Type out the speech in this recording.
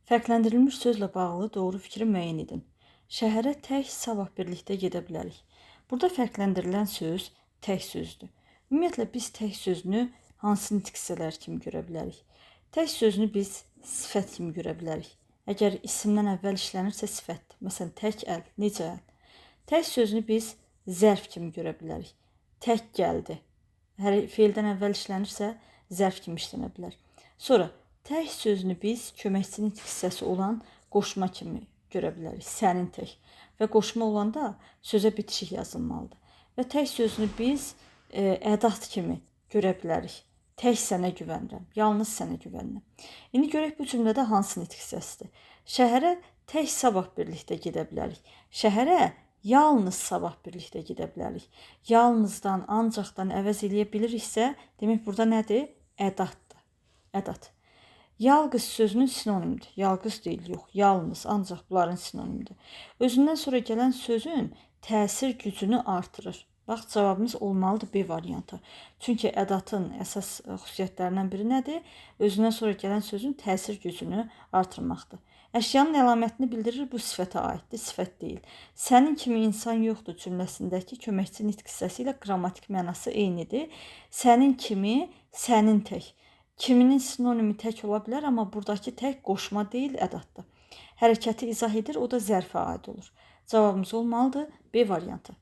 Fərqləndirilmiş sözlə bağlı doğru fikri müəyyən edin. Şəhərə tək sabah birlikdə gedə bilərik. Burada fərqləndirilən söz tək sözdür. Ümumiyyətlə biz tək sözünü hansı nitq hissələri kimi görə bilərik? Tək sözünü biz sifət kimi görə bilərik. Əgər isimdən əvvəl işlənirsə sifətdir. Məsələn, tək əl, necə əl? Tək sözünü biz zərf kimi görə bilərik. Tək gəldi. Hər feildən əvvəl işlənirsə zərf kimi işlənə bilər. Sonra tək sözünü biz köməkçi nitq hissəsi olan qoşma kimi görə bilərik. Sənin tək. Və qoşma olanda sözə bitişik yazılmalıdır. Və tək sözünü biz ədat kimi görə bilərik. Tək sənə güvənirəm, yalnız sənə güvənirəm. İndi görək bu cümlədə hansı nitq hissəsidir? Şəhərə tək sabah birlikdə gedə bilərik. Şəhərə yalnız sabah birlikdə gedə bilərik. Yalnızdan, ancaqdan əvəz eləyə biliriksə, demək burada nədir? Ədatdır. Ədat. Yalqız sözünün sinonimidir. Yalqız deyil, yox, yalnız, ancaq bunların sinonimidir. Özündən sonra gələn sözün təsir gücünü artırır. Bax, cavabımız olmalıdır B variantı. Çünki ədatın əsas xüsusiyyətlərindən biri nədir? Özündən sonra gələn sözün təsir gücünü artırmaqdır. Əşyanın əlamətini bildirir, bu sifətə aiddir, sifət deyil. Sənin kimi insan yoxdur cümləsindəki köməkçi nitq hissəsi ilə qrammatik mənası eynidir. Sənin kimi, sənin tək. Kiminin sinonimi tək ola bilər, amma buradakı tək qoşma deyil, ədatdır. Hərəkəti izah edir, o da zərfə aid olur. Cavabımız olmalıdır B variantı.